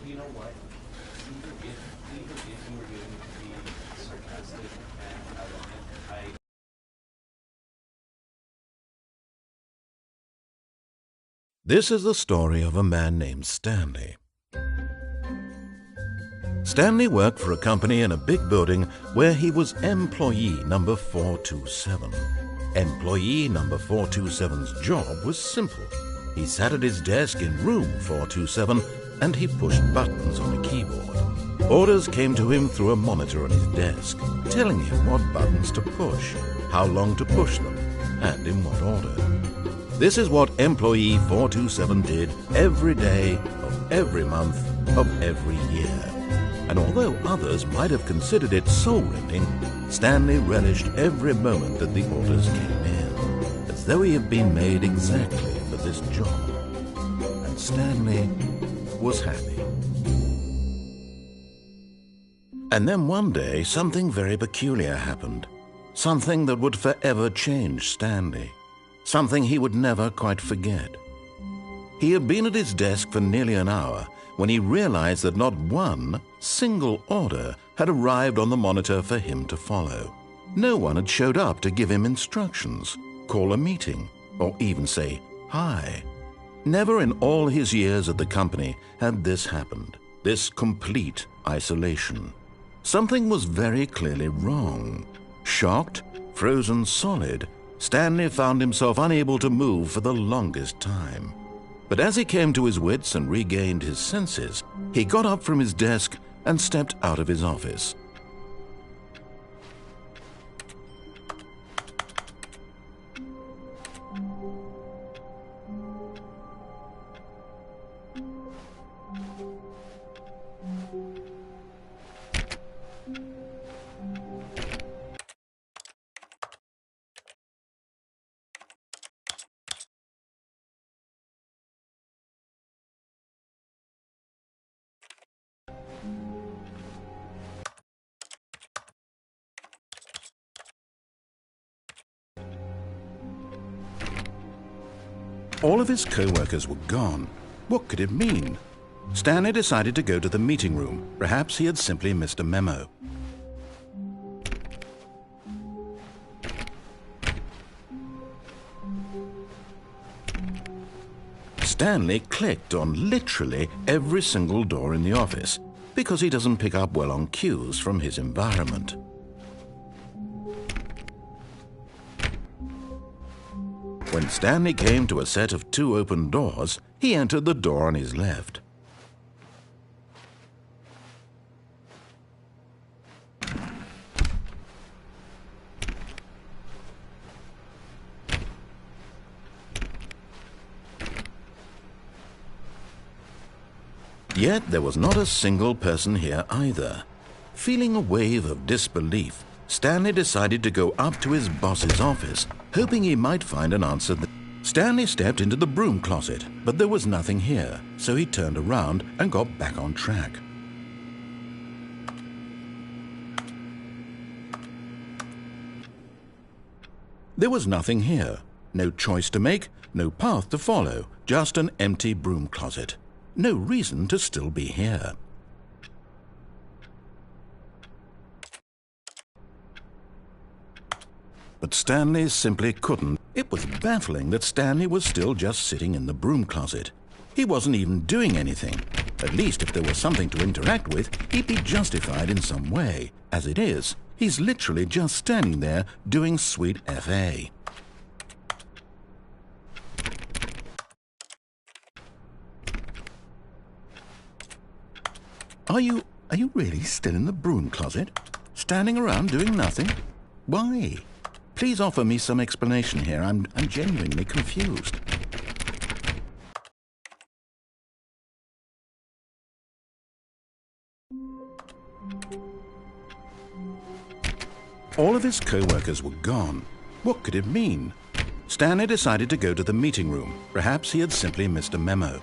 You know what? Even if you were going to be sarcastic and ironic, This is the story of a man named Stanley. Stanley worked for a company in a big building where he was employee number 427. Employee number 427's job was simple. He sat at his desk in room 427 and he pushed buttons on a keyboard. Orders came to him through a monitor on his desk, telling him what buttons to push, how long to push them, and in what order. This is what employee 427 did every day of every month of every year. And although others might have considered it soul-rending, Stanley relished every moment that the orders came in, as though he had been made exactly for this job. And Stanley was happy. And then one day, something very peculiar happened. Something that would forever change Stanley. Something he would never quite forget. He had been at his desk for nearly an hour when he realized that not one single order had arrived on the monitor for him to follow. No one had showed up to give him instructions, call a meeting, or even say hi. Never in all his years at the company had this happened, this complete isolation. Something was very clearly wrong. Shocked, frozen solid, Stanley found himself unable to move for the longest time. But as he came to his wits and regained his senses, he got up from his desk and stepped out of his office. All of his co-workers were gone. What could it mean? Stanley decided to go to the meeting room. Perhaps he had simply missed a memo. Stanley clicked on literally every single door in the office because he doesn't pick up well on cues from his environment. When Stanley came to a set of 2 open doors, he entered the door on his left. Yet there was not a single person here either. Feeling a wave of disbelief, Stanley decided to go up to his boss's office, hoping he might find an answer. Stanley stepped into the broom closet, but there was nothing here, so he turned around and got back on track. There was nothing here, no choice to make, no path to follow, just an empty broom closet. No reason to still be here. But Stanley simply couldn't. It was baffling that Stanley was still just sitting in the broom closet. He wasn't even doing anything. At least if there was something to interact with, he'd be justified in some way. As it is, he's literally just standing there doing sweet FA. Are you really still in the broom closet? Standing around doing nothing? Why? Please offer me some explanation here. I'm genuinely confused. All of his co-workers were gone. What could it mean? Stanley decided to go to the meeting room. Perhaps he had simply missed a memo.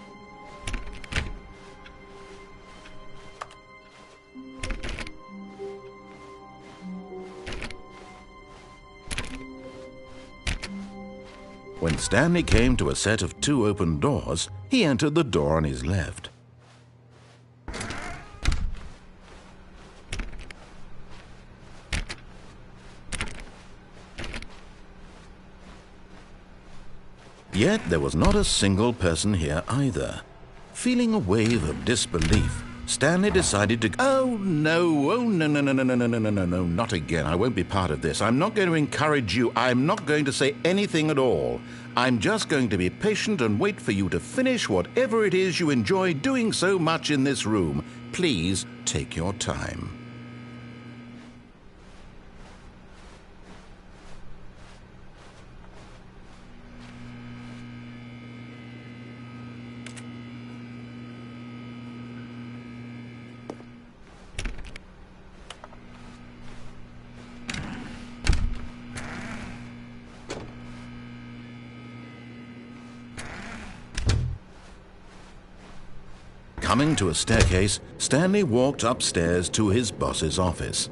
When Stanley came to a set of 2 open doors, he entered the door on his left. Yet there was not a single person here either. Feeling a wave of disbelief, Stanley decided to... Oh, no, not again. I won't be part of this. I'm not going to encourage you. I'm not going to say anything at all. I'm just going to be patient and wait for you to finish whatever it is you enjoy doing so much in this room. Please take your time. Coming to a staircase, Stanley walked upstairs to his boss's office.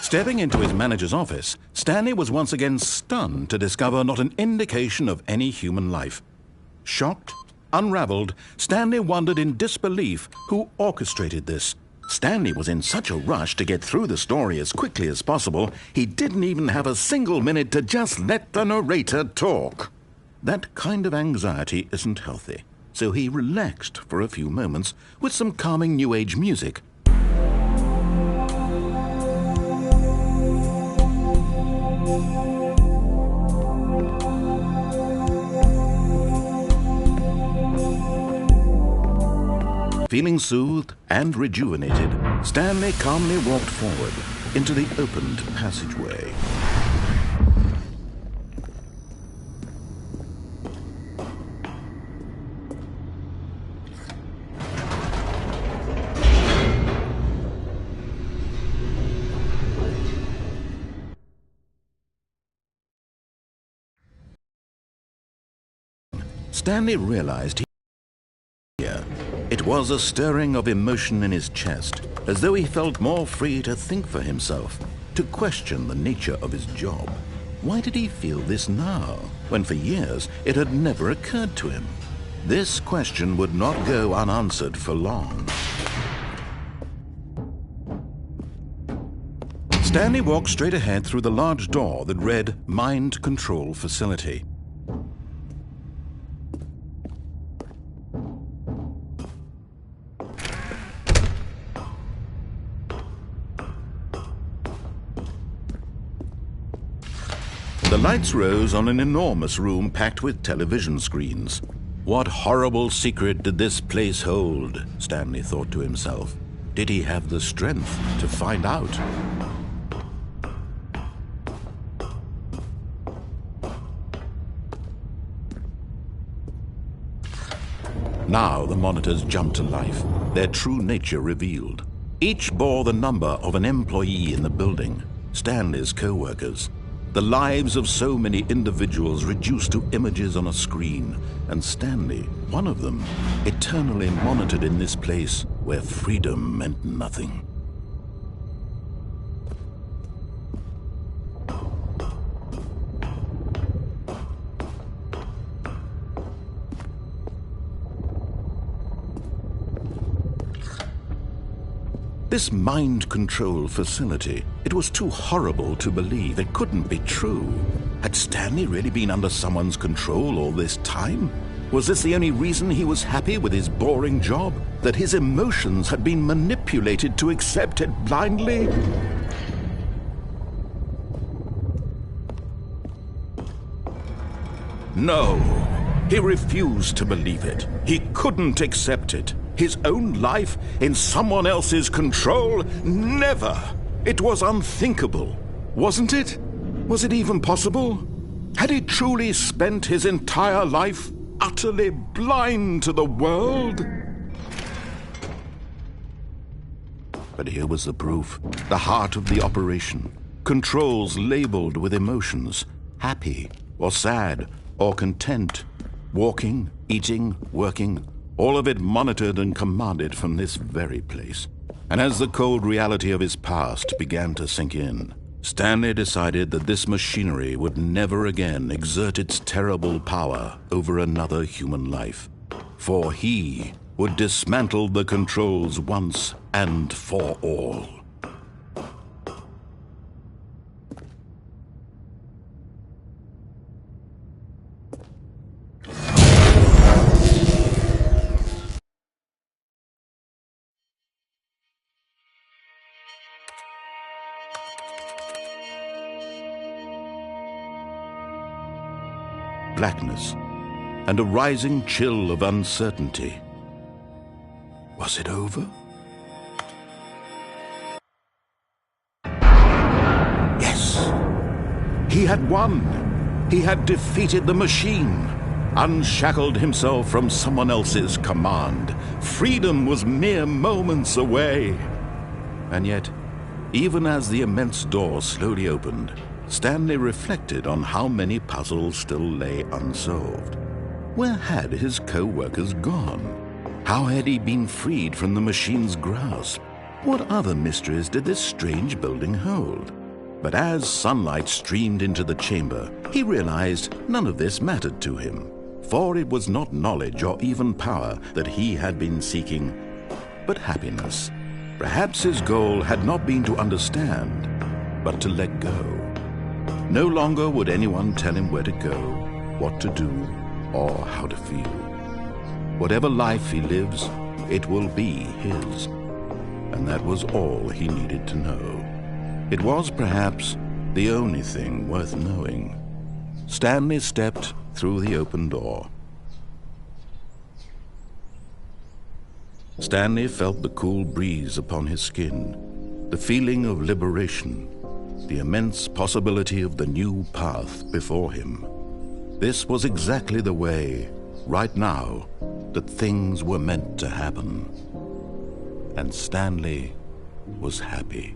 Stepping into his manager's office, Stanley was once again stunned to discover not an indication of any human life. Shocked, unraveled, Stanley wondered in disbelief who orchestrated this. Stanley was in such a rush to get through the story as quickly as possible, he didn't even have a single minute to just let the narrator talk. That kind of anxiety isn't healthy, so he relaxed for a few moments with some calming New Age music. Feeling soothed and rejuvenated, Stanley calmly walked forward into the opened passageway. Stanley realized it was a stirring of emotion in his chest, as though he felt more free to think for himself, to question the nature of his job. Why did he feel this now, when for years it had never occurred to him? This question would not go unanswered for long. Stanley walked straight ahead through the large door that read Mind Control Facility. The lights rose on an enormous room packed with television screens. What horrible secret did this place hold? Stanley thought to himself. Did he have the strength to find out? Now the monitors jumped to life, their true nature revealed. Each bore the number of an employee in the building, Stanley's co-workers. The lives of so many individuals reduced to images on a screen, and Stanley, one of them, eternally monitored in this place where freedom meant nothing. This mind control facility, it was too horrible to believe. It couldn't be true. Had Stanley really been under someone's control all this time? Was this the only reason he was happy with his boring job? That his emotions had been manipulated to accept it blindly? No, he refused to believe it. He couldn't accept it. His own life in someone else's control? Never! It was unthinkable, wasn't it? Was it even possible? Had he truly spent his entire life utterly blind to the world? But here was the proof, the heart of the operation. Controls labeled with emotions, happy or sad or content, walking, eating, working, all of it monitored and commanded from this very place. And as the cold reality of his past began to sink in, Stanley decided that this machinery would never again exert its terrible power over another human life. For he would dismantle the controls once and for all. Blackness and a rising chill of uncertainty. Was it over? Yes! He had won! He had defeated the machine, unshackled himself from someone else's command. Freedom was mere moments away. And yet, even as the immense door slowly opened, Stanley reflected on how many puzzles still lay unsolved. Where had his co-workers gone? How had he been freed from the machine's grasp? What other mysteries did this strange building hold? But as sunlight streamed into the chamber, he realized none of this mattered to him, for it was not knowledge or even power that he had been seeking, but happiness. Perhaps his goal had not been to understand, but to let go. No longer would anyone tell him where to go, what to do, or how to feel. Whatever life he lives, it will be his. And that was all he needed to know. It was perhaps the only thing worth knowing. Stanley stepped through the open door. Stanley felt the cool breeze upon his skin, the feeling of liberation, the immense possibility of the new path before him. This was exactly the way, right now, that things were meant to happen. And Stanley was happy.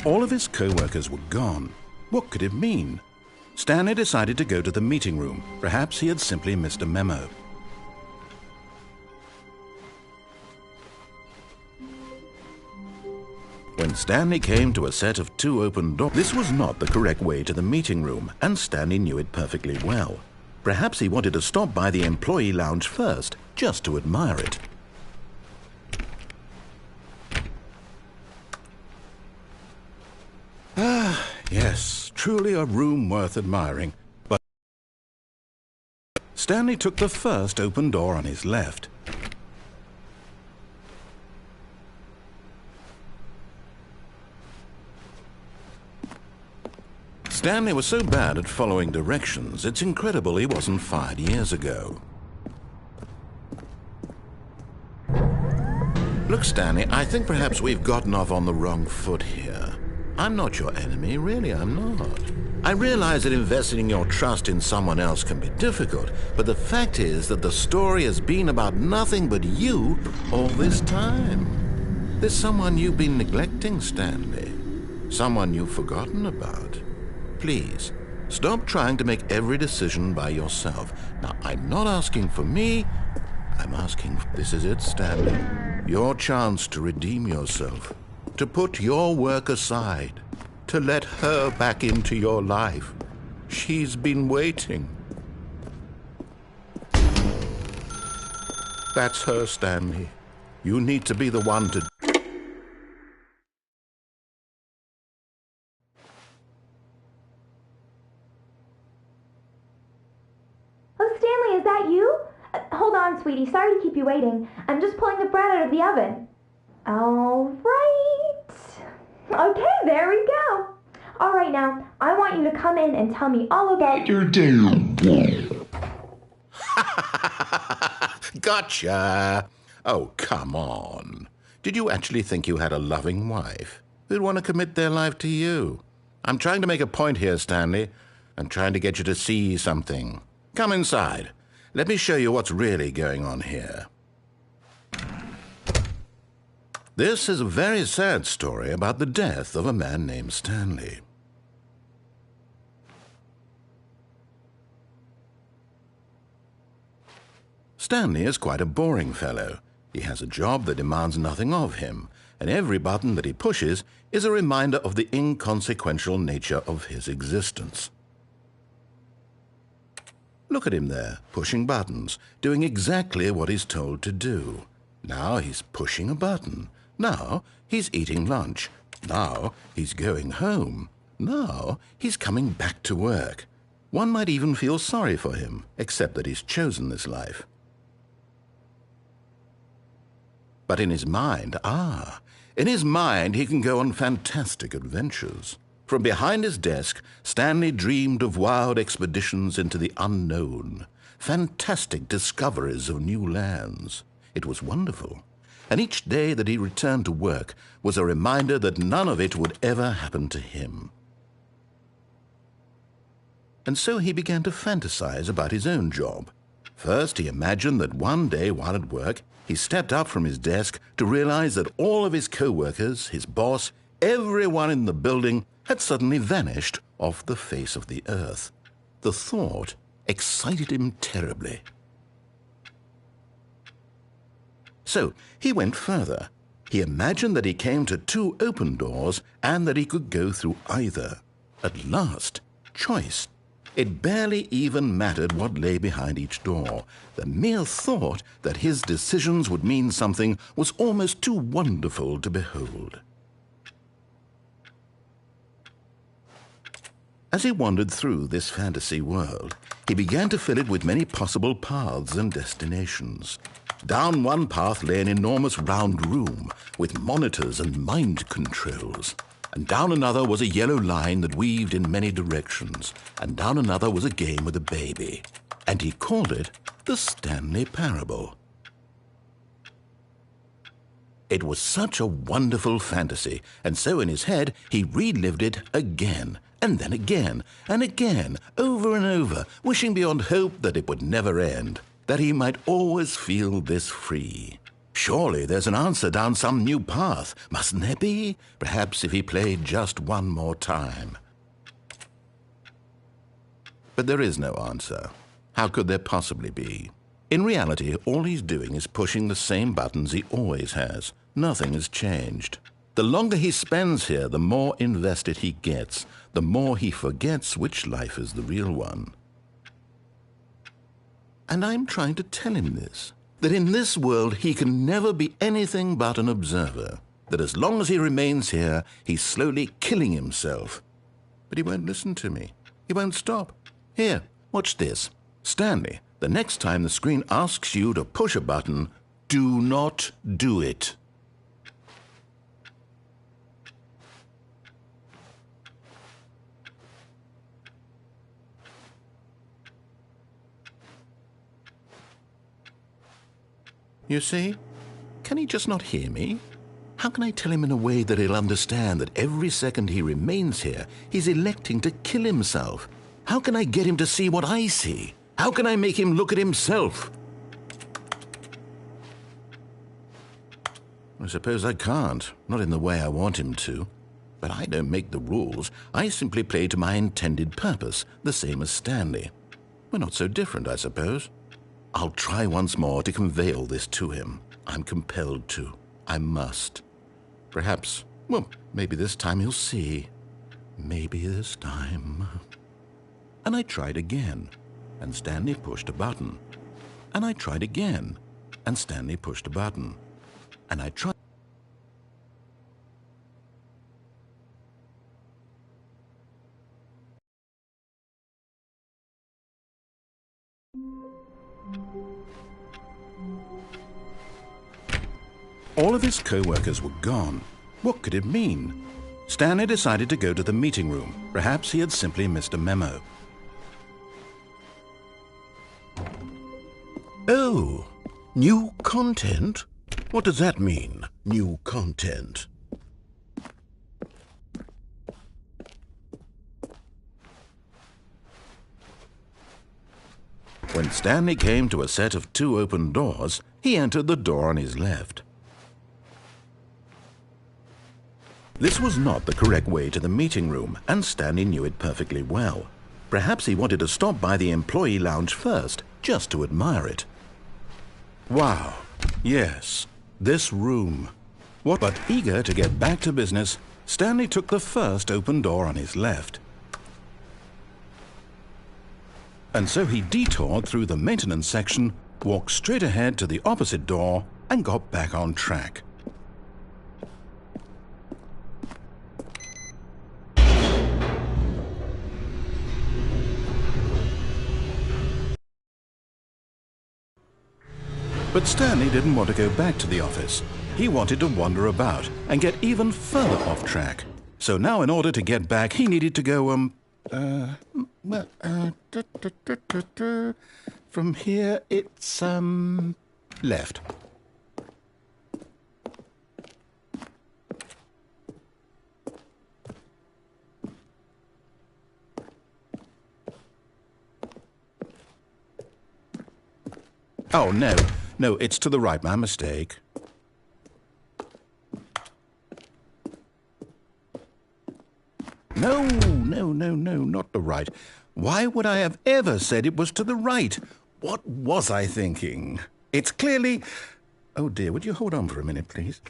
All of his co-workers were gone. What could it mean? Stanley decided to go to the meeting room. Perhaps he had simply missed a memo. When Stanley came to a set of 2 open doors, this was not the correct way to the meeting room, and Stanley knew it perfectly well. Perhaps he wanted to stop by the employee lounge first, just to admire it. Ah, yes, truly a room worth admiring. But Stanley took the first open door on his left. Stanley was so bad at following directions, it's incredible he wasn't fired years ago. Look, Stanley, I think perhaps we've gotten off on the wrong foot here. I'm not your enemy, really, I'm not. I realize that investing your trust in someone else can be difficult, but the fact is that the story has been about nothing but you all this time. There's someone you've been neglecting, Stanley. Someone you've forgotten about. Please, stop trying to make every decision by yourself. Now, I'm not asking for me. I'm asking, this is it, Stanley. Your chance to redeem yourself. To put your work aside, to let her back into your life. She's been waiting. That's her, Stanley. You need to be the one to... is that you? Hold on, sweetie. Sorry to keep you waiting. I'm just pulling the bread out of the oven. All right. Okay, there we go. All right, now, I want you to come in and tell me all about your day. Gotcha! Oh, come on. Did you actually think you had a loving wife who'd want to commit their life to you? I'm trying to make a point here, Stanley. I'm trying to get you to see something. Come inside. Let me show you what's really going on here. This is a very sad story about the death of a man named Stanley. Stanley is quite a boring fellow. He has a job that demands nothing of him, and every button that he pushes is a reminder of the inconsequential nature of his existence. Look at him there, pushing buttons, doing exactly what he's told to do. Now he's pushing a button. Now he's eating lunch. Now he's going home. Now he's coming back to work. One might even feel sorry for him, except that he's chosen this life. But in his mind, in his mind he can go on fantastic adventures. From behind his desk, Stanley dreamed of wild expeditions into the unknown, fantastic discoveries of new lands. It was wonderful, and each day that he returned to work was a reminder that none of it would ever happen to him. And so he began to fantasize about his own job. First, he imagined that one day while at work, he stepped up from his desk to realize that all of his co-workers, his boss, everyone in the building had suddenly vanished off the face of the earth. The thought excited him terribly. So he went further. He imagined that he came to 2 open doors and that he could go through either. At last, choice. It barely even mattered what lay behind each door. The mere thought that his decisions would mean something was almost too wonderful to behold. As he wandered through this fantasy world, he began to fill it with many possible paths and destinations. Down one path lay an enormous round room with monitors and mind controls. And down another was a yellow line that weaved in many directions. And down another was a game with a baby. And he called it the Stanley Parable. It was such a wonderful fantasy, and so in his head he relived it again, and then again, and again, over and over, wishing beyond hope that it would never end, that he might always feel this free. Surely there's an answer down some new path, mustn't there be? Perhaps if he played just one more time. But there is no answer. How could there possibly be? In reality, all he's doing is pushing the same buttons he always has. Nothing has changed. The longer he spends here, the more invested he gets, the more he forgets which life is the real one. And I'm trying to tell him this, that in this world he can never be anything but an observer, that as long as he remains here, he's slowly killing himself. But he won't listen to me. He won't stop. Here, watch this. Stanley, the next time the screen asks you to push a button, do not do it. You see? Can he just not hear me? How can I tell him in a way that he'll understand that every second he remains here, he's electing to kill himself? How can I get him to see what I see? How can I make him look at himself? I suppose I can't, not in the way I want him to. But I don't make the rules. I simply play to my intended purpose, the same as Stanley. We're not so different, I suppose. I'll try once more to convey all this to him. I'm compelled to. I must. Perhaps, well, maybe this time he'll see. Maybe this time. And I tried again, and Stanley pushed a button. And I tried again, and Stanley pushed a button. And I tried. All of his co-workers were gone. What could it mean? Stanley decided to go to the meeting room. Perhaps he had simply missed a memo. Oh, new content? What does that mean, new content? When Stanley came to a set of 2 open doors, he entered the door on his left. This was not the correct way to the meeting room, and Stanley knew it perfectly well. Perhaps he wanted to stop by the employee lounge first, just to admire it. Wow, yes, this room. But eager to get back to business, Stanley took the first open door on his left. And so he detoured through the maintenance section, walked straight ahead to the opposite door, and got back on track. But Stanley didn't want to go back to the office. He wanted to wander about and get even further off track. So now in order to get back, he needed to go, from here it's, left. Oh, no. No, it's to the right. My mistake. No, not the right. Why would I have ever said it was to the right? What was I thinking? It's clearly... Oh, dear, would you hold on for a minute, please?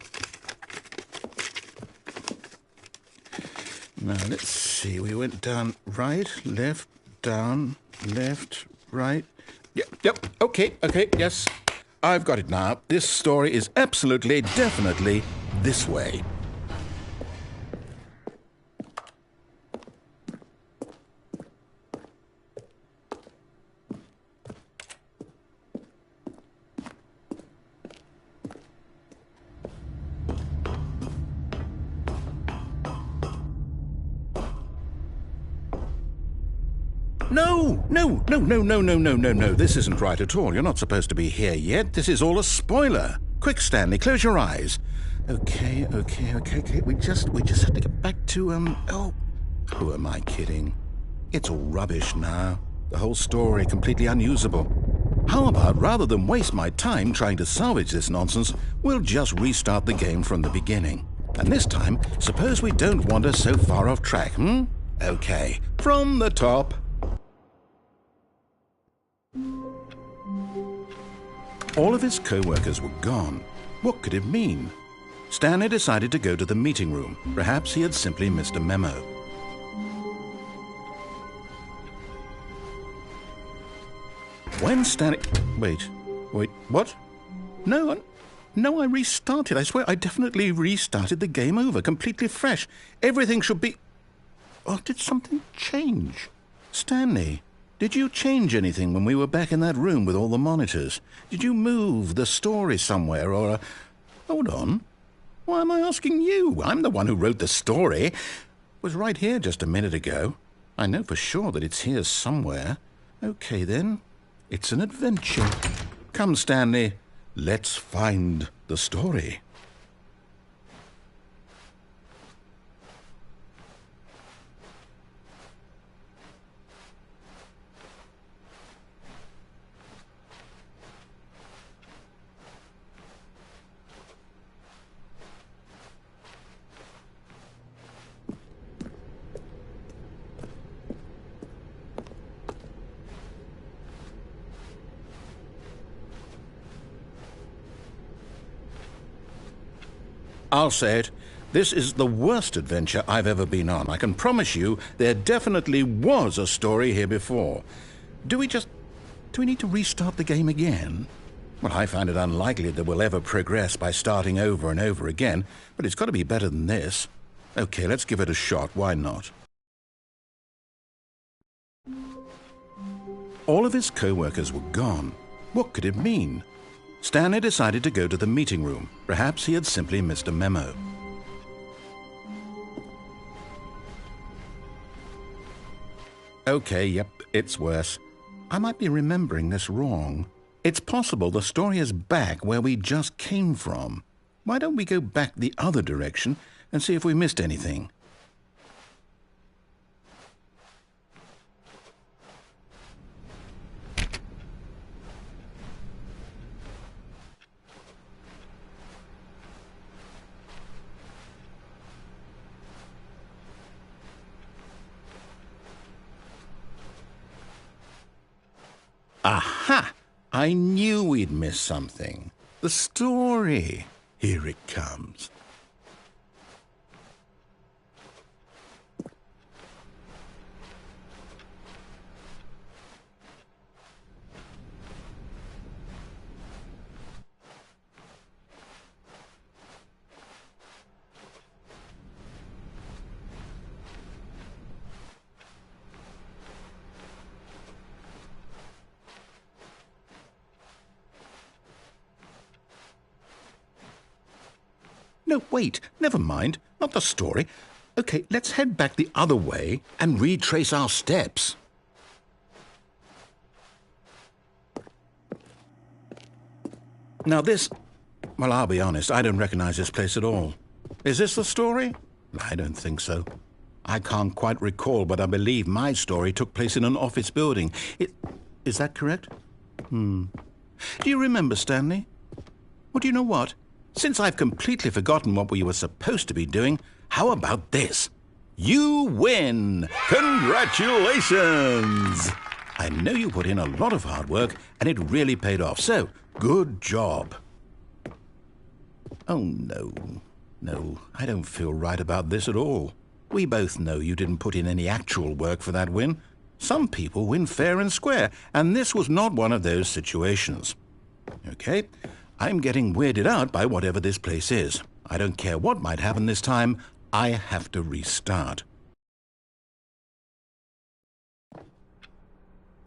Now, let's see. We went down right, left, down, left, right. Yep, okay, yes. I've got it now. This story is absolutely, definitely this way. No. This isn't right at all. You're not supposed to be here yet. This is all a spoiler. Quick, Stanley, close your eyes. Okay. We just have to get back to, oh, who am I kidding? It's all rubbish now. The whole story completely unusable. How about, rather than waste my time trying to salvage this nonsense, we'll just restart the game from the beginning. And this time, suppose we don't wander so far off track, Okay, from the top. All of his co-workers were gone. What could it mean? Stanley decided to go to the meeting room. Perhaps he had simply missed a memo. When Stanley... Wait, what? No, I restarted. I swear I definitely restarted the game over, completely fresh. Everything should be... Oh, did something change? Stanley, did you change anything when we were back in that room with all the monitors? Did you move the story somewhere or... Hold on. Why am I asking you? I'm the one who wrote the story. It was right here just a minute ago. I know for sure that it's here somewhere. Okay, then. It's an adventure. Come, Stanley. Let's find the story. I'll say it. This is the worst adventure I've ever been on. I can promise you there definitely was a story here before. Do we need to restart the game again? Well, I find it unlikely that we'll ever progress by starting over and over again, but it's got to be better than this. Okay, let's give it a shot. Why not? All of his co-workers were gone. What could it mean? Stanley decided to go to the meeting room. Perhaps he had simply missed a memo. Okay, yep, it's worse. I might be remembering this wrong. It's possible the story is back where we just came from. Why don't we go back the other direction and see if we missed anything? Aha! I knew we'd miss something. The story. Here it comes. No, wait, never mind. Not the story. Okay, let's head back the other way and retrace our steps. Now this... Well, I'll be honest, I don't recognize this place at all. Is this the story? I don't think so. I can't quite recall, but I believe my story took place in an office building. Is that correct? Do you remember, Stanley? Well, do you know what? Since I've completely forgotten what we were supposed to be doing, how about this? You win! Congratulations! I know you put in a lot of hard work, and it really paid off, so good job. Oh, no. No, I don't feel right about this at all. We both know you didn't put in any actual work for that win. Some people win fair and square, and this was not one of those situations. Okay, I'm getting weirded out by whatever this place is. I don't care what might happen this time. I have to restart.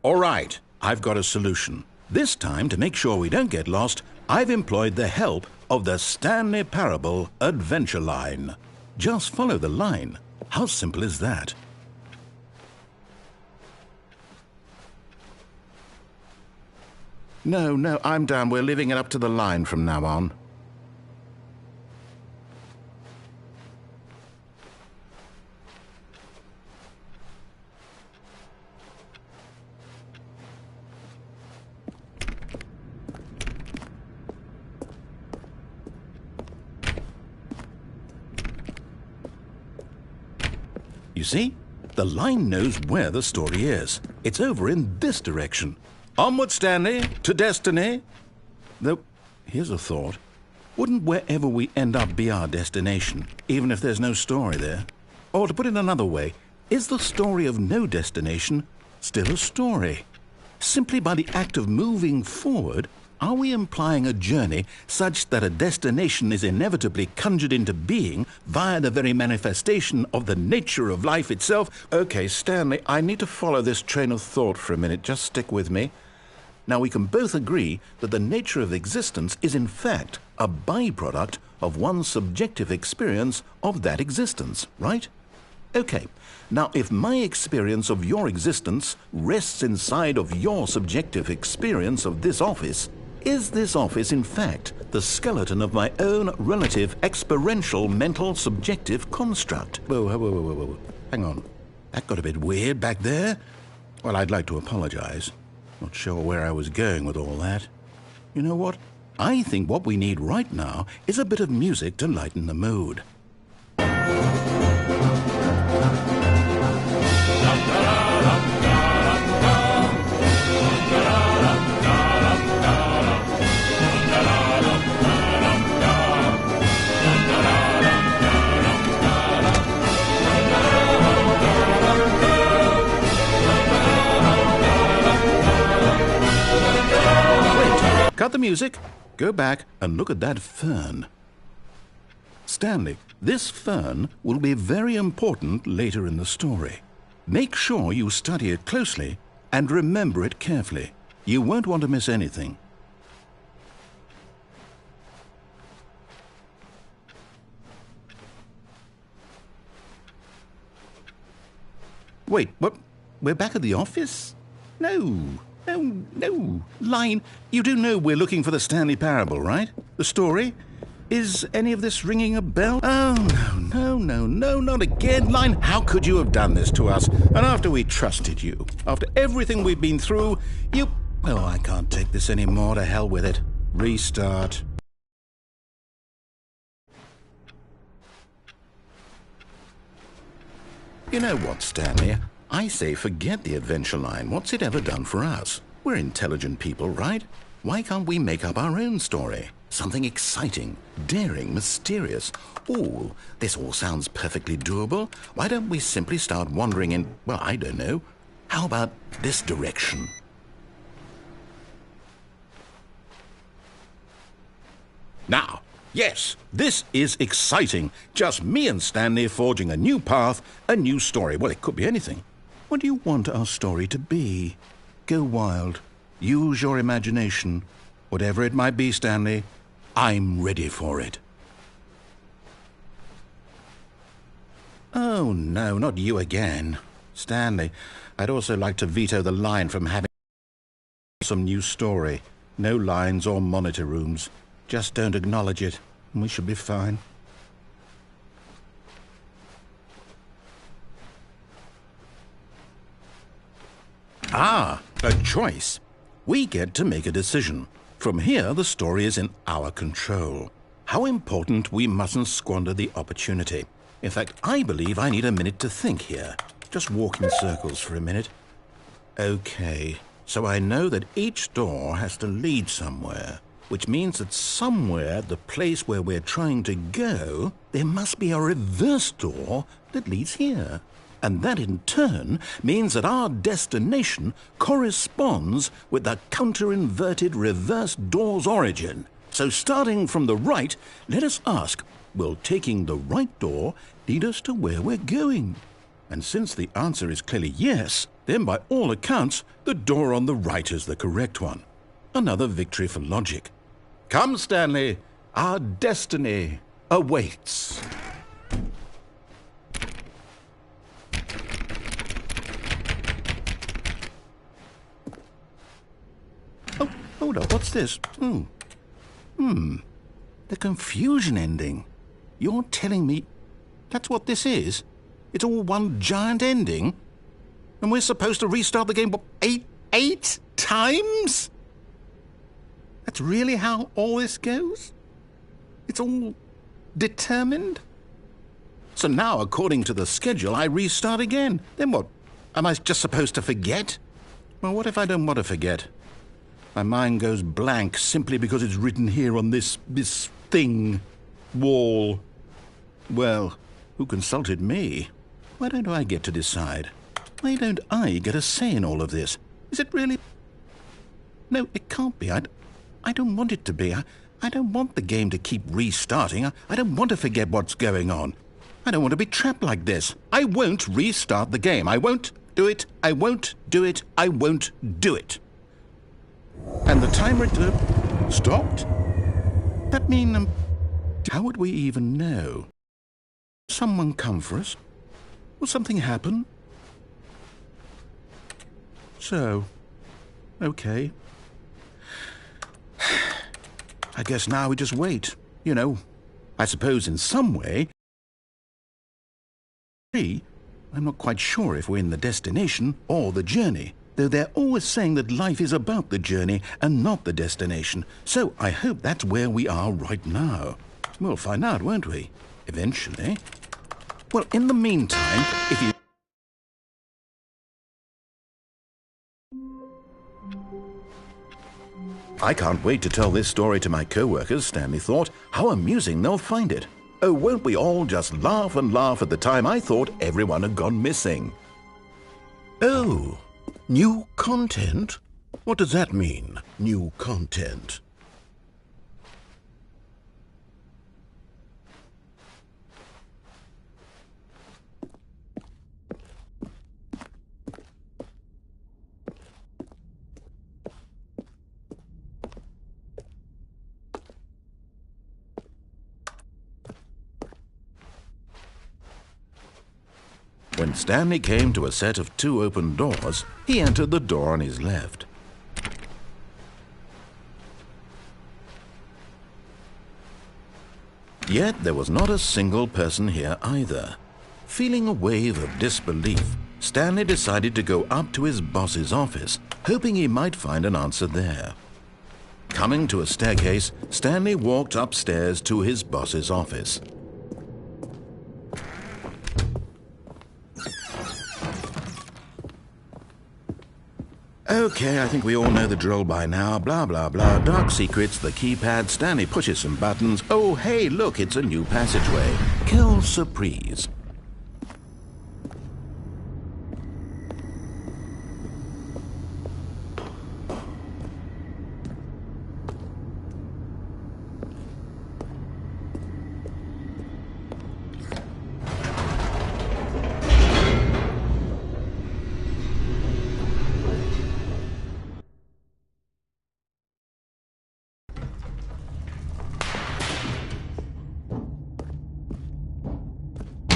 All right, I've got a solution. This time, to make sure we don't get lost, I've employed the help of the Stanley Parable Adventure Line. Just follow the line. How simple is that? No, I'm down. We're leaving it up to the line from now on. You see? The line knows where the story is. It's over in this direction. Onward, Stanley, to destiny. Though, here's a thought. Wouldn't wherever we end up be our destination, even if there's no story there? Or to put it another way, is the story of no destination still a story? Simply by the act of moving forward, are we implying a journey such that a destination is inevitably conjured into being via the very manifestation of the nature of life itself? Okay, Stanley, I need to follow this train of thought for a minute. Just stick with me. Now, we can both agree that the nature of existence is in fact a byproduct of one's subjective experience of that existence, right? Okay, now if my experience of your existence rests inside of your subjective experience of this office, is this office, in fact, the skeleton of my own relative experiential mental subjective construct? Whoa. Hang on. That got a bit weird back there. Well, I'd like to apologize. Not sure where I was going with all that. You know what? I think what we need right now is a bit of music to lighten the mood. Cut the music, go back and look at that fern. Stanley, this fern will be very important later in the story. Make sure you study it closely and remember it carefully. You won't want to miss anything. Wait, what? We're back at the office? No. Line, you do know we're looking for the Stanley Parable, right? The story? Is any of this ringing a bell? Oh, no, not again. Line, how could you have done this to us? And after we trusted you, after everything we've been through, you... Oh, I can't take this anymore. To hell with it. Restart. You know what, Stanley? I say forget the adventure line. What's it ever done for us? We're intelligent people, right? Why can't we make up our own story? Something exciting, daring, mysterious. Ooh, this all sounds perfectly doable. Why don't we simply start wandering in, well, I don't know. How about this direction? Now, yes, this is exciting. Just me and Stanley forging a new path, a new story. Well, it could be anything. What do you want our story to be? Go wild. Use your imagination. Whatever it might be, Stanley, I'm ready for it. Oh, no, not you again. Stanley, I'd also like to veto the line from having some new story. No lines or monitor rooms. Just don't acknowledge it, and we should be fine. Ah, a choice. We get to make a decision. From here, the story is in our control. How important we mustn't squander the opportunity. In fact, I believe I need a minute to think here. Just walk in circles for a minute. Okay, so I know that each door has to lead somewhere, which means that somewhere at the place where we're trying to go, there must be a reverse door that leads here. And that in turn means that our destination corresponds with the counter-inverted reverse door's origin. So starting from the right, let us ask, will taking the right door lead us to where we're going? And since the answer is clearly yes, then by all accounts, the door on the right is the correct one. Another victory for logic. Come, Stanley, our destiny awaits. Oh, hold up, what's this? The confusion ending. You're telling me that's what this is? It's all one giant ending? And we're supposed to restart the game, what, eight times? That's really how all this goes? It's all determined? So now, according to the schedule, I restart again. Then what? Am I just supposed to forget? Well, what if I don't want to forget? My mind goes blank simply because it's written here on this thing, wall. Well, who consulted me? Why don't I get to decide? Why don't I get a say in all of this? Is it really? No, it can't be. I don't want it to be. I don't want the game to keep restarting. I don't want to forget what's going on. I don't want to be trapped like this. I won't restart the game. I won't do it. I won't do it. I won't do it. And the timer stopped? That mean, how would we even know? Someone come for us? Will something happen? So, okay. I guess now we just wait. You know, I suppose in some way. I'm not quite sure if we're in the destination or the journey, though they're always saying that life is about the journey and not the destination. So I hope that's where we are right now. We'll find out, won't we? Eventually. Well, in the meantime, if you... I can't wait to tell this story to my co-workers, Stanley thought. How amusing they'll find it. Oh, won't we all just laugh and laugh at the time I thought everyone had gone missing. Oh, new content? What does that mean, new content? When Stanley came to a set of 2 open doors, he entered the door on his left. Yet there was not a single person here either. Feeling a wave of disbelief, Stanley decided to go up to his boss's office, hoping he might find an answer there. Coming to a staircase, Stanley walked upstairs to his boss's office. Okay, I think we all know the drill by now. Blah, blah, blah. Dark secrets, the keypad. Stanley pushes some buttons. Oh, hey, look, it's a new passageway. Quelle surprise.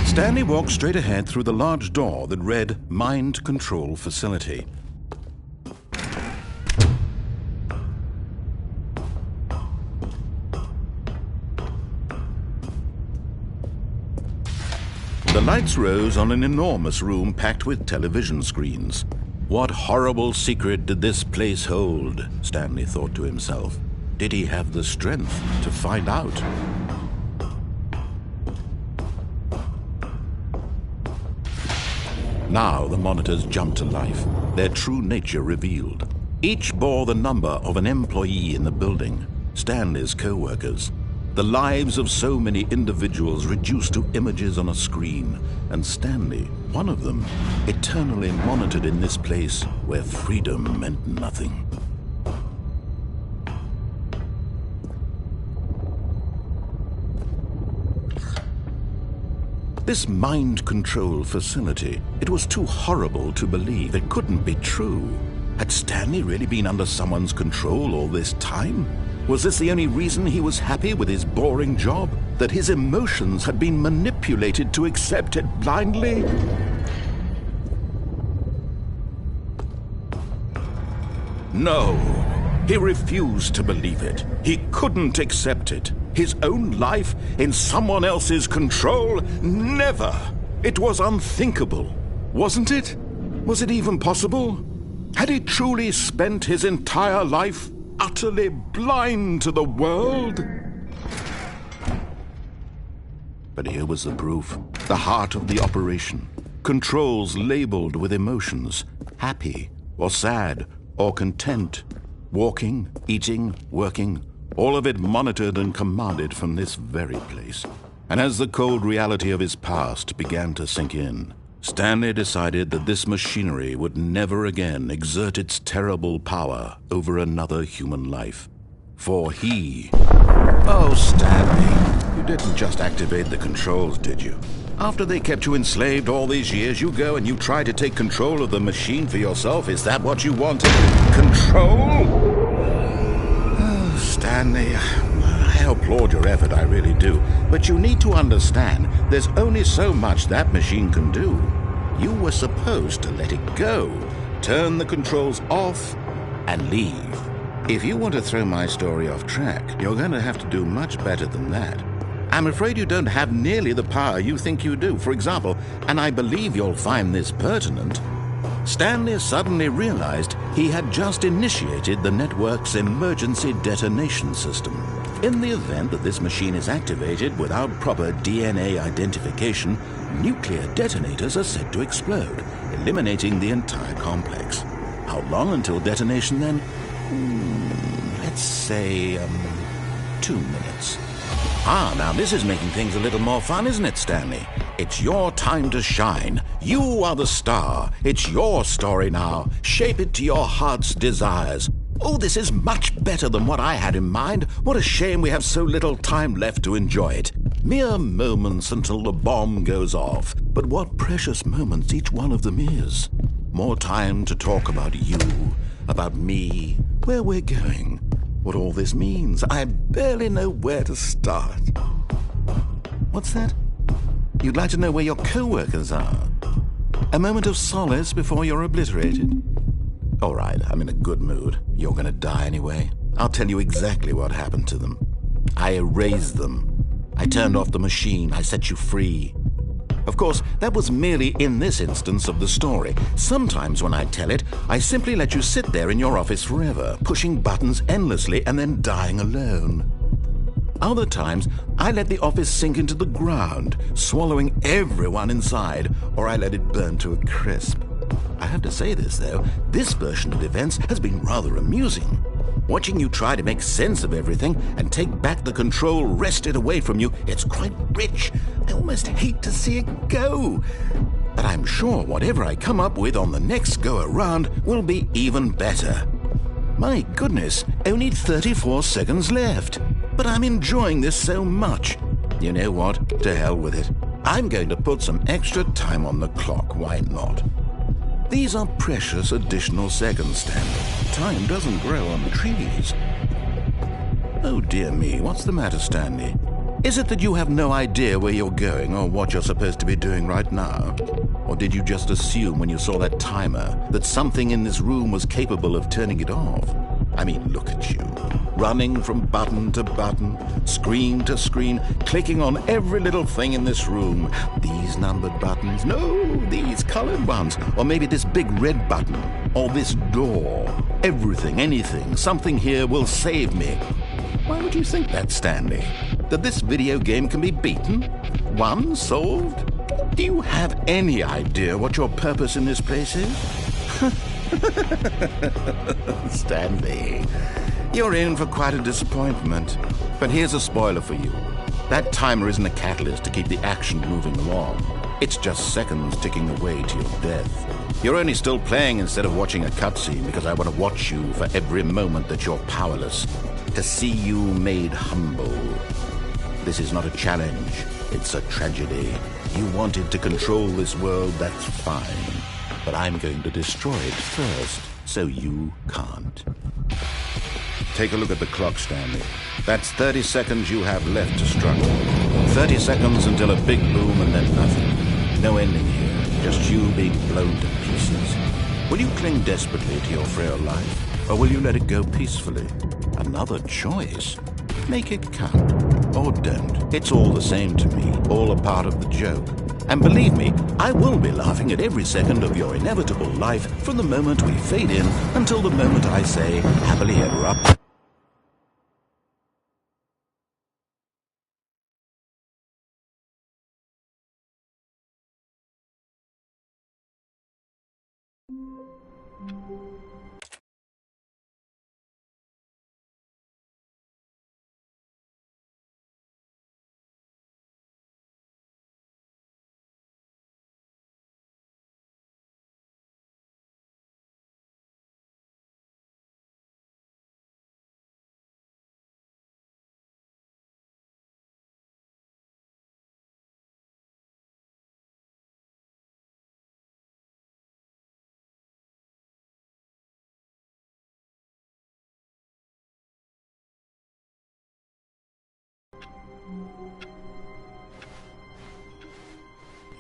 Stanley walked straight ahead through the large door that read Mind Control Facility. The lights rose on an enormous room packed with television screens. What horrible secret did this place hold? Stanley thought to himself. Did he have the strength to find out? Now the monitors jumped to life, their true nature revealed. Each bore the number of an employee in the building, Stanley's co-workers. The lives of so many individuals reduced to images on a screen, and Stanley, one of them, eternally monitored in this place where freedom meant nothing. This mind control facility, it was too horrible to believe. It couldn't be true. Had Stanley really been under someone's control all this time? Was this the only reason he was happy with his boring job? That his emotions had been manipulated to accept it blindly? No, he refused to believe it. He couldn't accept it. His own life in someone else's control? Never! It was unthinkable, wasn't it? Was it even possible? Had he truly spent his entire life utterly blind to the world? But here was the proof, the heart of the operation. Controls labeled with emotions, happy or sad or content, walking, eating, working, all of it monitored and commanded from this very place. And as the cold reality of his past began to sink in, Stanley decided that this machinery would never again exert its terrible power over another human life. For he... Oh, Stanley, you didn't just activate the controls, did you? After they kept you enslaved all these years, you go and you try to take control of the machine for yourself. Is that what you wanted? Control? Stanley, I applaud your effort, I really do. But you need to understand, there's only so much that machine can do. You were supposed to let it go, turn the controls off, and leave. If you want to throw my story off track, you're going to have to do much better than that. I'm afraid you don't have nearly the power you think you do. For example, and I believe you'll find this pertinent, Stanley suddenly realized he had just initiated the network's emergency detonation system. In the event that this machine is activated without proper DNA identification, nuclear detonators are said to explode, eliminating the entire complex. How long until detonation then? Let's say, 2 minutes. Now this is making things a little more fun, isn't it, Stanley? It's your time to shine. You are the star. It's your story now. Shape it to your heart's desires. Oh, this is much better than what I had in mind. What a shame we have so little time left to enjoy it. Mere moments until the bomb goes off. But what precious moments each one of them is. More time to talk about you, about me, where we're going, what all this means. I barely know where to start. What's that? You'd like to know where your co-workers are? A moment of solace before you're obliterated. All right, I'm in a good mood. You're gonna die anyway. I'll tell you exactly what happened to them. I erased them. I turned off the machine. I set you free. Of course, that was merely in this instance of the story. Sometimes when I tell it, I simply let you sit there in your office forever, pushing buttons endlessly and then dying alone. Other times, I let the office sink into the ground, swallowing everyone inside, or I let it burn to a crisp. I have to say this, though, this version of events has been rather amusing. Watching you try to make sense of everything and take back the control wrested away from you, it's quite rich. I almost hate to see it go. But I'm sure whatever I come up with on the next go-around will be even better. My goodness, only 34 seconds left. But I'm enjoying this so much. You know what? To hell with it. I'm going to put some extra time on the clock. Why not? These are precious additional seconds, Stanley. Time doesn't grow on trees. Oh dear me, what's the matter, Stanley? Is it that you have no idea where you're going or what you're supposed to be doing right now? Or did you just assume when you saw that timer that something in this room was capable of turning it off? I mean, look at you, running from button to button, screen to screen, clicking on every little thing in this room. These numbered buttons, no, these colored ones, or maybe this big red button, or this door. Everything, anything, something here will save me. Why would you think that, Stanley? That this video game can be beaten? Won? Solved? Do you have any idea what your purpose in this place is? Stanley, you're in for quite a disappointment. But here's a spoiler for you. That timer isn't a catalyst to keep the action moving along. It's just seconds ticking away to your death. You're only still playing instead of watching a cutscene because I want to watch you for every moment that you're powerless, to see you made humble. This is not a challenge. It's a tragedy. You wanted to control this world, that's fine. But I'm going to destroy it first, so you can't. Take a look at the clock, Stanley. That's 30 seconds you have left to struggle. 30 seconds until a big boom and then nothing. No ending here, just you being blown to pieces. Will you cling desperately to your frail life, or will you let it go peacefully? Another choice. Make it count, or don't. It's all the same to me, all a part of the joke. And believe me, I will be laughing at every second of your inevitable life from the moment we fade in until the moment I say, happily ever up.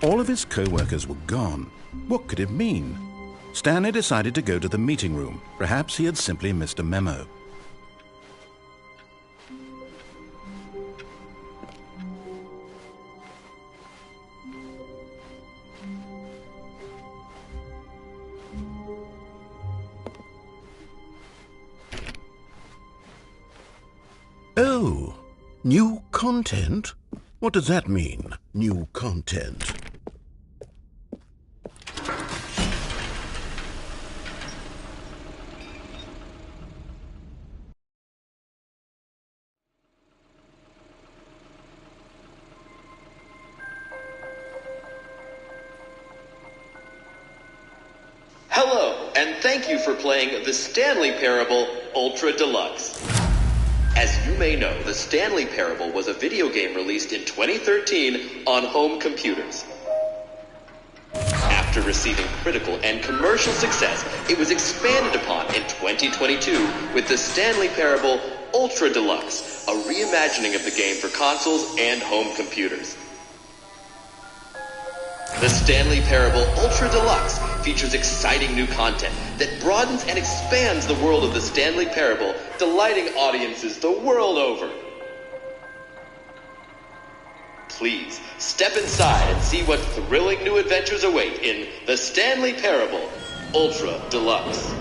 All of his co-workers were gone. What could it mean? Stanley decided to go to the meeting room. Perhaps he had simply missed a memo. Oh, new content? What does that mean, new content? Hello, and thank you for playing the Stanley Parable Ultra Deluxe. As you may know, the Stanley Parable was a video game released in 2013 on home computers. After receiving critical and commercial success, it was expanded upon in 2022 with the Stanley Parable Ultra Deluxe, a reimagining of the game for consoles and home computers. The Stanley Parable Ultra Deluxe features exciting new content that broadens and expands the world of the Stanley Parable, delighting audiences the world over. Please step inside and see what thrilling new adventures await in The Stanley Parable Ultra Deluxe.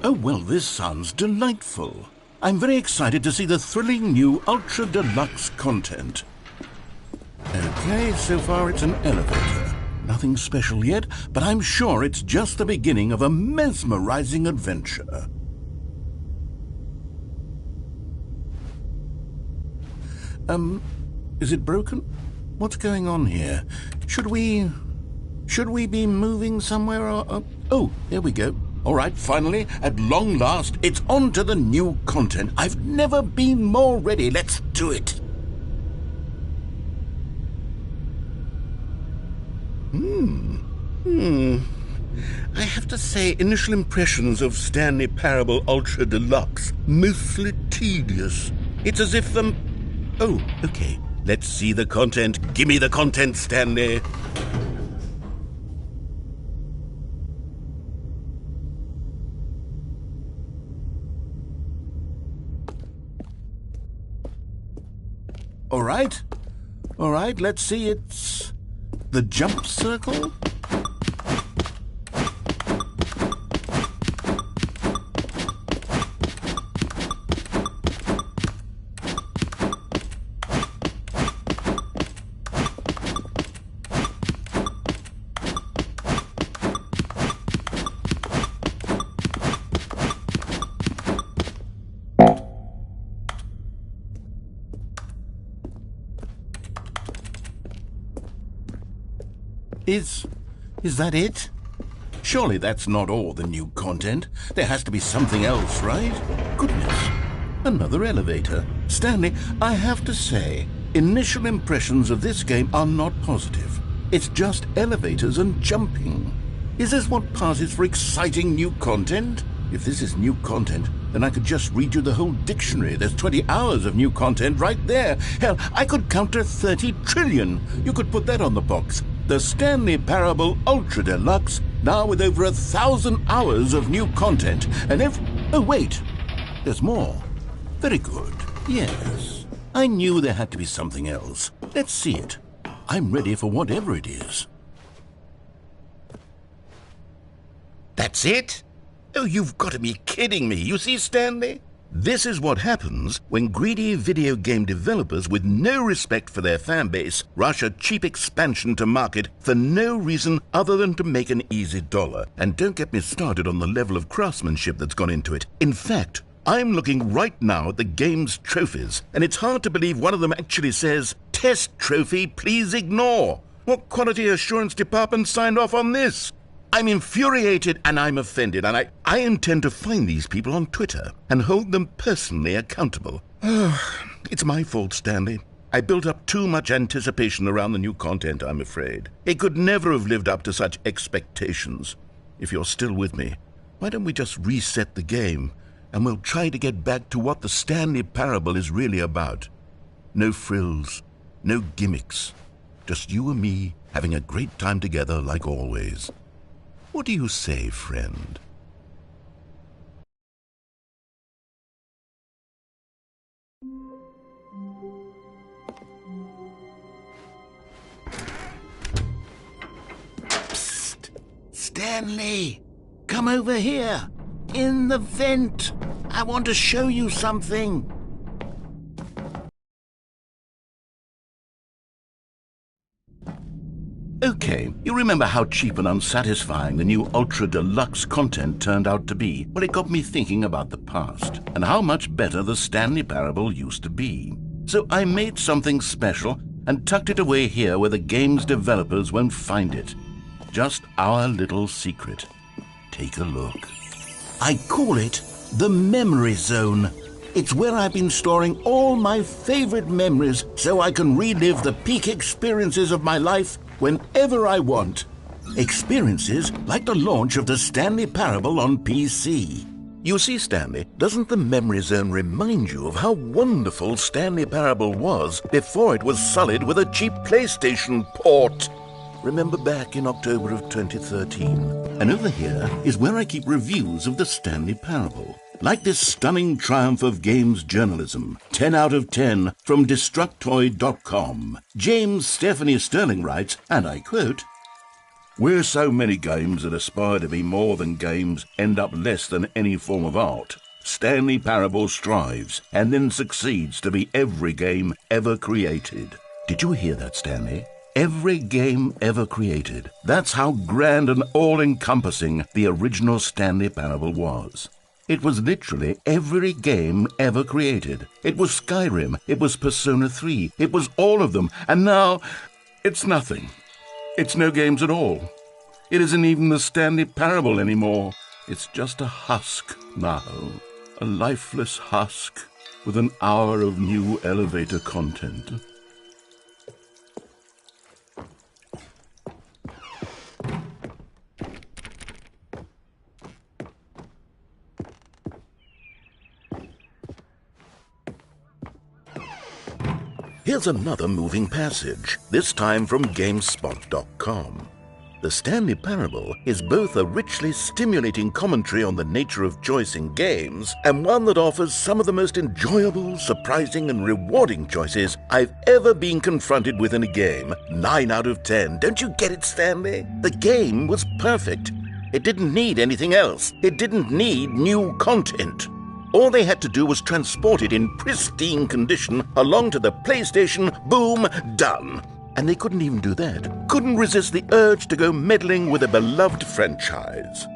Oh, well, this sounds delightful. I'm very excited to see the thrilling new Ultra Deluxe content. Okay, so far it's an elevator. Nothing special yet, but I'm sure it's just the beginning of a mesmerizing adventure. Is it broken? What's going on here? Should we be moving somewhere or... Oh, there we go. All right, finally, at long last, it's on to the new content. I've never been more ready. Let's do it. I have to say, initial impressions of Stanley Parable Ultra Deluxe, mostly tedious. It's as if Oh, okay. Let's see the content. Gimme the content, Stanley. All right, let's see. It's the jump circle. Is that it? Surely that's not all the new content. There has to be something else, right? Goodness, another elevator. Stanley, I have to say, initial impressions of this game are not positive. It's just elevators and jumping. Is this what passes for exciting new content? If this is new content, then I could just read you the whole dictionary. There's 20 hours of new content right there. Hell, I could count to 30 trillion. You could put that on the box. The Stanley Parable Ultra Deluxe, now with over 1,000 hours of new content. And oh, wait, there's more. Very good. Yes, I knew there had to be something else. Let's see it. I'm ready for whatever it is. That's it? Oh, you've got to be kidding me. You see, Stanley? This is what happens when greedy video game developers with no respect for their fan base rush a cheap expansion to market for no reason other than to make an easy dollar. And don't get me started on the level of craftsmanship that's gone into it. In fact, I'm looking right now at the game's trophies, and it's hard to believe one of them actually says, "Test trophy, please ignore." What quality assurance department signed off on this? I'm infuriated and I'm offended, and I intend to find these people on Twitter and hold them personally accountable. It's my fault, Stanley. I built up too much anticipation around the new content, I'm afraid. It could never have lived up to such expectations. If you're still with me, why don't we just reset the game and we'll try to get back to what the Stanley Parable is really about. No frills, no gimmicks, just you and me having a great time together like always. What do you say, friend? Psst! Stanley! Come over here! In the vent! I want to show you something! Okay, you remember how cheap and unsatisfying the new Ultra Deluxe content turned out to be? Well, it got me thinking about the past and how much better the Stanley Parable used to be. So I made something special and tucked it away here where the game's developers won't find it. Just our little secret. Take a look. I call it the Memory Zone. It's where I've been storing all my favorite memories so I can relive the peak experiences of my life whenever I want. Experiences like the launch of the Stanley Parable on PC. You see, Stanley, doesn't the Memory Zone remind you of how wonderful Stanley Parable was before it was sullied with a cheap PlayStation port? Remember back in October of 2013. And over here is where I keep reviews of the Stanley Parable. Like this stunning triumph of games journalism, 10 out of 10 from Destructoid.com. James Stephanie Sterling writes, and I quote, "Where so many games that aspire to be more than games end up less than any form of art, Stanley Parable strives and then succeeds to be every game ever created." Did you hear that, Stanley? Every game ever created. That's how grand and all-encompassing the original Stanley Parable was. It was literally every game ever created. It was Skyrim, it was Persona 3, it was all of them, and now it's nothing. It's no games at all. It isn't even the Stanley Parable anymore. It's just a husk now. A lifeless husk with an hour of new elevator content. Here's another moving passage, this time from GameSpot.com. The Stanley Parable is both a richly stimulating commentary on the nature of choice in games and one that offers some of the most enjoyable, surprising, and rewarding choices I've ever been confronted with in a game. 9 out of 10. Don't you get it, Stanley? The game was perfect. It didn't need anything else. It didn't need new content. All they had to do was transport it in pristine condition along to the PlayStation. Boom, done. And they couldn't even do that. Couldn't resist the urge to go meddling with a beloved franchise.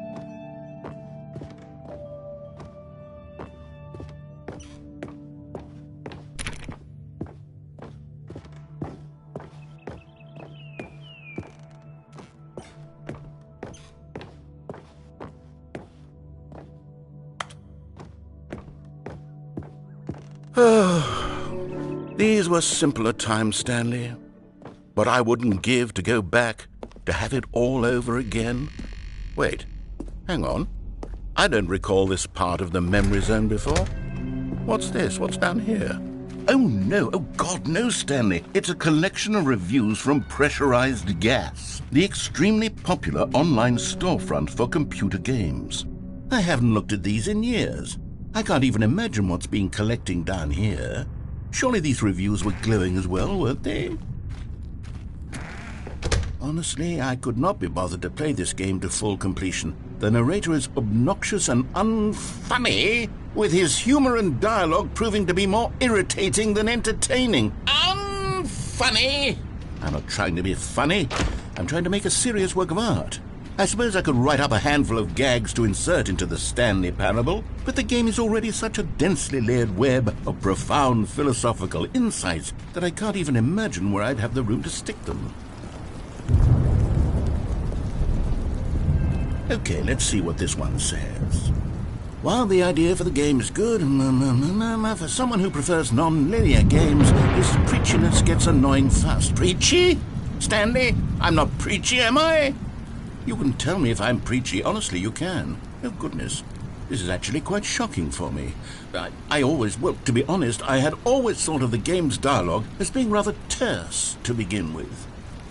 These were simpler times, Stanley. What I wouldn't give to go back, to have it all over again. Wait, hang on. I don't recall this part of the memory zone before. What's this? What's down here? Oh no, oh God, no, Stanley. It's a collection of reviews from Pressurized Gas, the extremely popular online storefront for computer games. I haven't looked at these in years. I can't even imagine what's been collecting down here. Surely these reviews were glowing as well, weren't they? Honestly, I could not be bothered to play this game to full completion. The narrator is obnoxious and unfunny, with his humor and dialogue proving to be more irritating than entertaining. Unfunny! I'm not trying to be funny. I'm trying to make a serious work of art. I suppose I could write up a handful of gags to insert into the Stanley Parable, but the game is already such a densely layered web of profound philosophical insights that I can't even imagine where I'd have the room to stick them. Okay, let's see what this one says. While the idea for the game is good, for someone who prefers non-linear games, his preachiness gets annoying fast. Preachy? Stanley, I'm not preachy, am I? You can tell me if I'm preachy. Honestly, you can. Oh, goodness. This is actually quite shocking for me. Well, to be honest, I had always thought of the game's dialogue as being rather terse to begin with.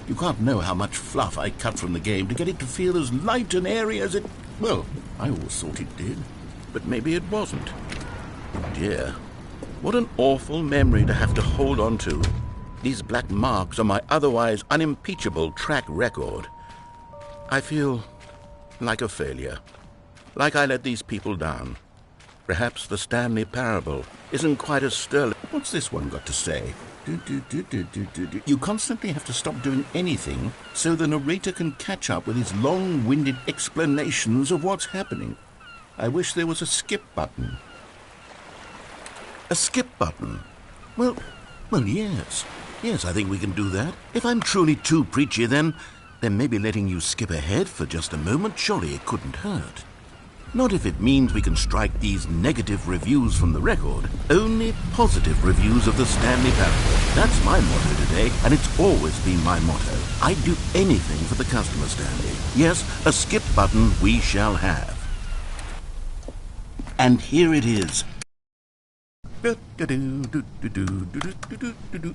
You can't know how much fluff I cut from the game to get it to feel as light and airy as it... Well, I always thought it did. But maybe it wasn't. Oh dear. What an awful memory to have to hold on to. These black marks on my otherwise unimpeachable track record. I feel like a failure. Like I let these people down. Perhaps the Stanley Parable isn't quite as sterling. What's this one got to say? You constantly have to stop doing anything so the narrator can catch up with his long-winded explanations of what's happening. I wish there was a skip button. A skip button? Well, yes. Yes, I think we can do that. If I'm truly too preachy, then maybe letting you skip ahead for just a moment, surely it couldn't hurt. Not if it means we can strike these negative reviews from the record. Only positive reviews of the Stanley Parable. That's my motto today, and it's always been my motto. I'd do anything for the customer, Stanley. Yes, a skip button we shall have. And here it is.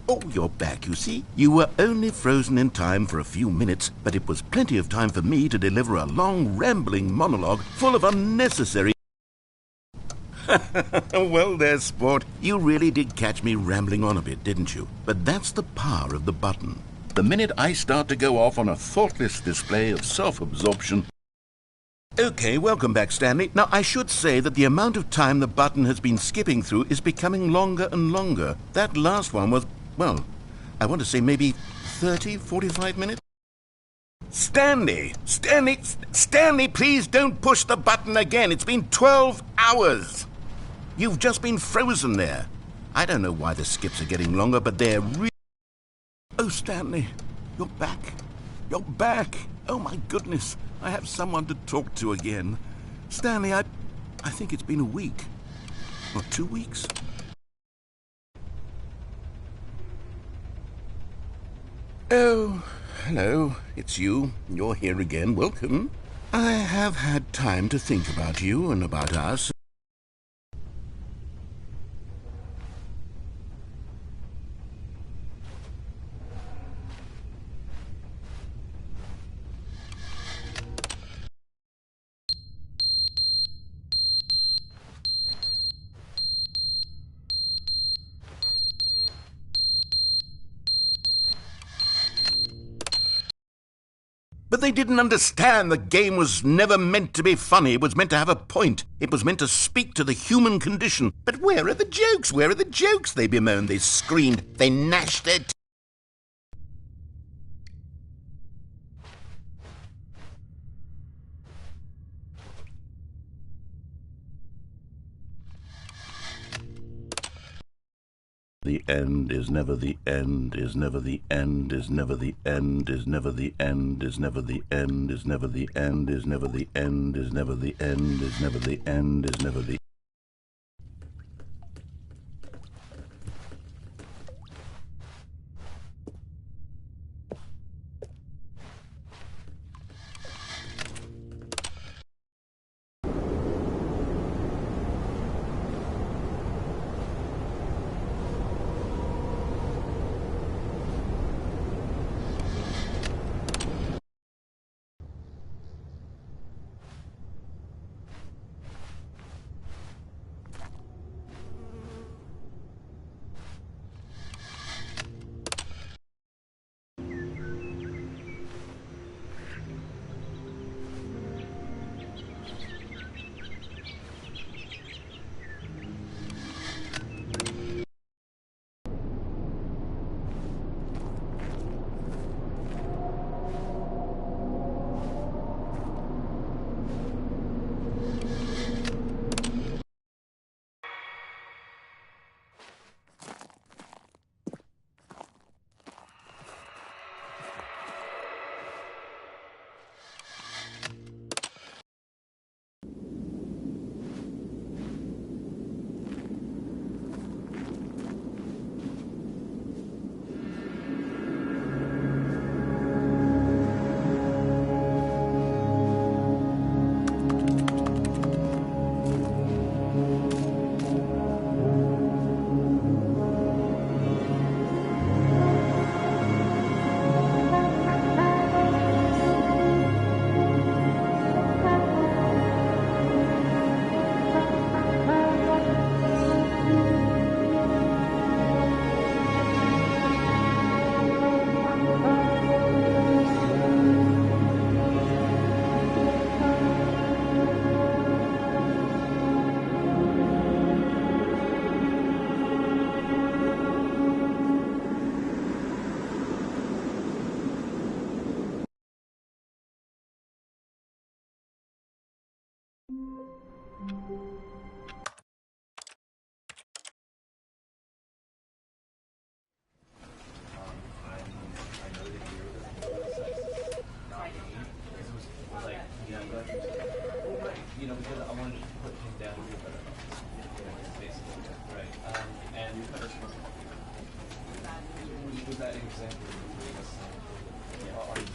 Oh, you're back, you see. You were only frozen in time for a few minutes, but it was plenty of time for me to deliver a long, rambling monologue full of unnecessary... Well, there's sport. You really did catch me rambling on a bit, didn't you? But that's the power of the button. The minute I start to go off on a thoughtless display of self-absorption... Okay, welcome back, Stanley. Now, I should say that the amount of time the button has been skipping through is becoming longer and longer. That last one was, well, I want to say maybe 30, 45 minutes? Stanley, please don't push the button again. It's been 12 hours. You've just been frozen there. I don't know why the skips are getting longer, but they're really... Oh, Stanley, you're back. You're back. Oh, my goodness. I have someone to talk to again. Stanley, I think it's been a week. Or 2 weeks. Oh, hello. It's you. You're here again. Welcome. I have had time to think about you and about us. But they didn't understand the game was never meant to be funny. It was meant to have a point. It was meant to speak to the human condition. But where are the jokes? Where are the jokes? They bemoaned, they screamed, they gnashed their teeth. The end is never the end, is never the end, is never the end, is never the end, is never the end, is never the end, is never the end, is never the end, is never the end, is never the... You know, because I wanted to put him down here, but basically, right? And was that an example of the three of us? Are you